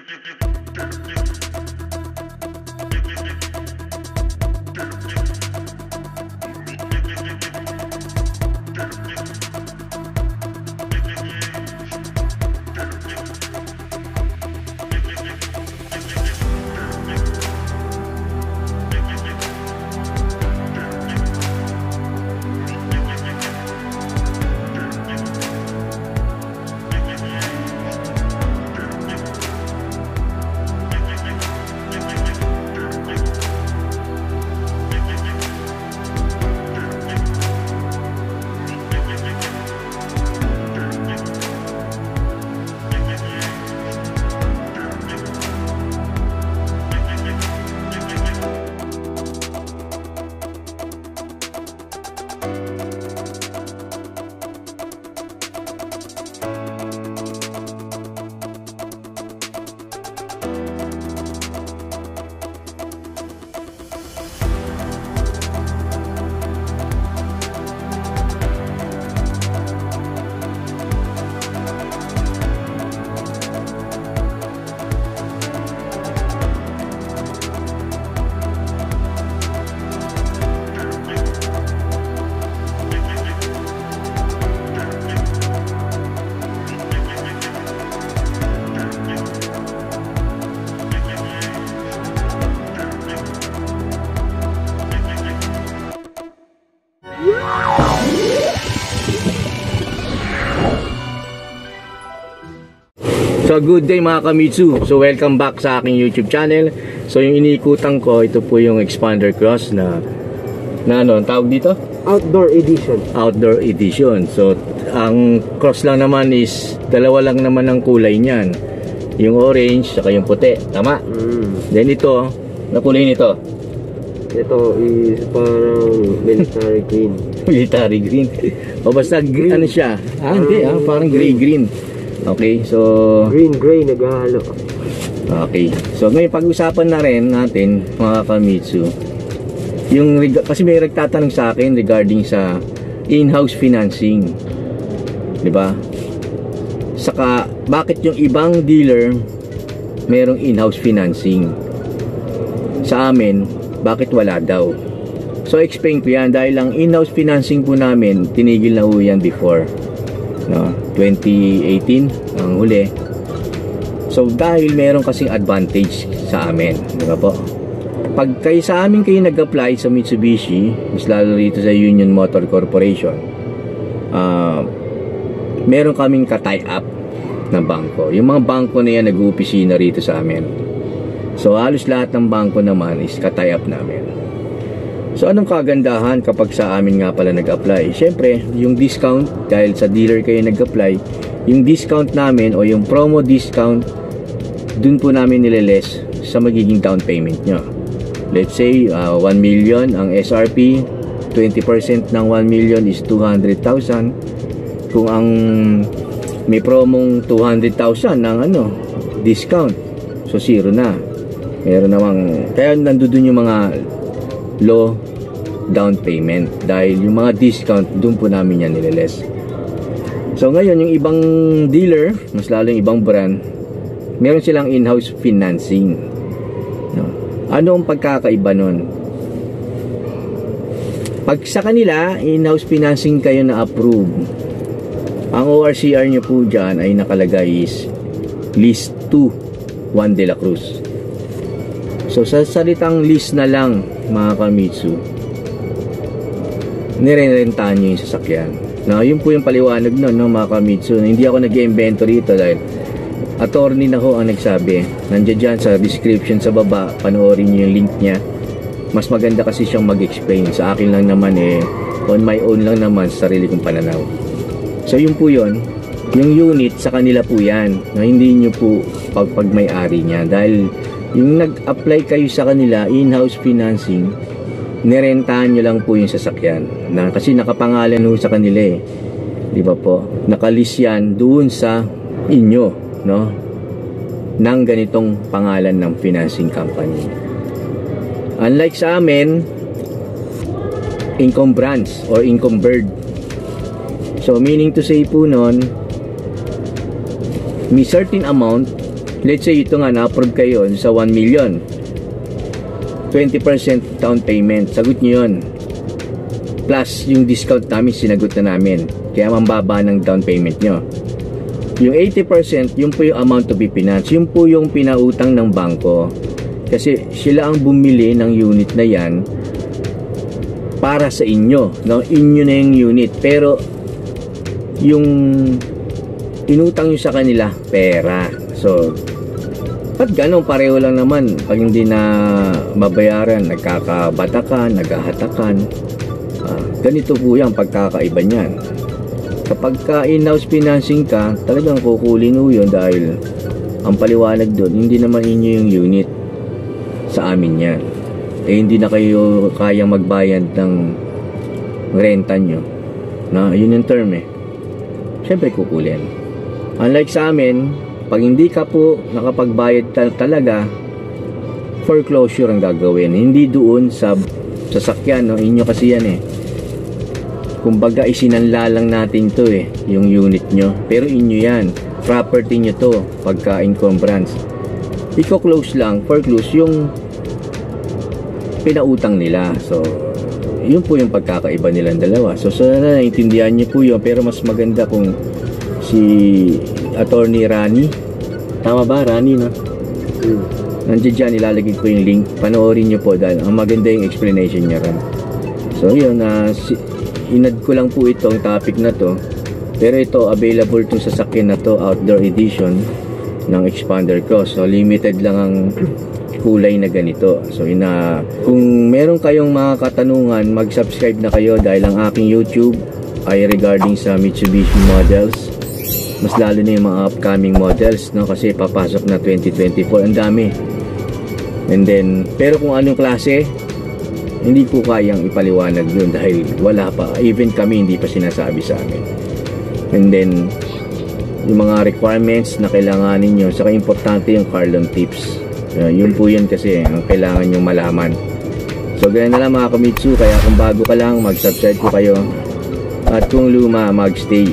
So good day mga Kamitsu. So welcome back sa aking YouTube channel. So yung iniikutan ko, ito po yung Expander Cross na ano, ang tawag dito? Outdoor edition. Outdoor edition. So ang cross lang naman is dalawa lang naman ang kulay niyan. Yung orange saka yung puti. Tama? Then ito, na kulay nito? Ito is parang military green. Military green. O basta green. Ano siya? Hindi parang gray-green. Okay, so green-gray naghahalo. Okay, so ngayon pag-usapan na rin natin mga Kamitsu yung kasi may nagtatanong sa akin regarding sa in-house financing, di ba? Saka bakit yung ibang dealer merong in-house financing, sa amin bakit wala daw? So explain ko yan dahil ang in-house financing po namin tinigil na po yan before, no? 2018 ang huli. So dahil meron kasing advantage sa amin, di ba po? Pag kayo sa amin kayo nag-apply sa Mitsubishi, mas lalo rito sa Union Motor Corporation, meron kaming ka-tie up na bangko. Yung mga bangko na yan nag-uopisina rito sa amin. So halos lahat ng bangko naman is ka-tie up namin. So anong kagandahan kapag sa amin nga pala nag-apply? Siyempre, yung discount, dahil sa dealer kayo nag-apply, yung discount namin o yung promo discount, dun po namin nileless sa magiging down payment nyo. Let's say 1 million ang SRP, 20% ng 1 million is 200,000. Kung ang may promong 200,000 ng discount, so zero na. Meron namang, kaya nandun yung mga low down payment dahil yung mga discount doon po namin yan nileless. So ngayon yung ibang dealer, mas lalo yung ibang brand, meron silang in-house financing, no? Ano ang pagkakaiba nun? Pag sa kanila in-house financing kayo na approve, ang ORCR nyo po dyan ay nakalagay is list 2 Juan de la Cruz. So sa salitang list na lang mga Kamitsu, nire-rentahan nyo yung sasakyan. Now, yun po yung paliwanag nun, no, mga Kamitsu. Hindi ako nag-invento rito dahil attorney na ho ang nagsabi. Nandiyan dyan sa description sa baba, panoorin nyo yung link niya. Mas maganda kasi siyang mag-explain. Sa akin lang naman on my own lang naman sa sarili kong pananaw. So yun po yun. Yung unit sa kanila po yan, na hindi nyo po pagmay-ari niya. Dahil yung nag-apply kayo sa kanila, in-house financing, nirentahan nyo lang po yung sasakyan. Kasi nakapangalan ho sa kanila di ba po? Nakalis yan doon sa inyo, no? Nang ganitong pangalan ng financing company. Unlike sa amin, encumbrance or encumbered. So meaning to say po nun, may certain amount let's say ito nga, na-approve kayo sa 1 million. 20% down payment. Sagot nyo yun. Plus, yung discount namin, sinagot na namin. Kaya mambaba ng down payment nyo. Yung 80%, yun po yung amount to be financed. Yun po yung pinautang ng bangko. Kasi sila ang bumili ng unit na yan para sa inyo. No? Inyo na yung unit. Pero, yung inutang nyo sa kanila, pera. So, at ganun, pareho lang naman. Pag hindi na mabayaran, nagkakabatakan, naghahatakan. Ganito po yan, pagkakaiba niyan. Kapag ka in-house financing ka, talagang kukulin mo yun dahil ang paliwanag doon, hindi naman inyo yung unit. Sa amin yan. Hindi na kayo kayang magbayad ng renta nyo. Na, yun yung term eh. Siyempre kukulin. Unlike sa amin, pag hindi ka po nakapagbayad talaga, foreclosure ang gagawin. Hindi doon sa sasakyan, no? Inyo kasi yan eh. Kumbaga isinanla lang natin to eh, yung unit nyo. Pero inyo yan. Property nyo to pagka encumbrance. Iko-close lang, foreclose yung pinautang nila. So, yun po yung pagkakaiba nilang dalawa. So, sana naintindihan nyo po yun. Pero mas maganda kung si Attorney Rani, tama ba Rani, no? Nandiyan dyan, ilalagay ko yung link. Panoorin nyo po dahil ang maganda yung explanation niya rin. So yun, inad ko lang po itong topic na to. Pero ito, available itong sasakyan na to, outdoor edition ng Expander Cross. So limited lang ang kulay na ganito. So kung meron kayong mga katanungan, mag-subscribe na kayo dahil ang aking YouTube ay regarding sa Mitsubishi models. Mas lalo na yung mga upcoming models, no? Kasi papasok na 2024, ang dami. And then, pero kung anong klase, hindi ko kayang ipaliwanag yun dahil wala pa. Even kami hindi pa sinasabi sa amin. And then, yung mga requirements na kailanganin nyo, saka importante yung car loan tips. Yun po yun kasi ang kailangan nyo malaman. So, ganyan na lang mga kamitsu. Kaya kung bago ka lang, mag-subscribe po kayo. At kung luma, mag-stay.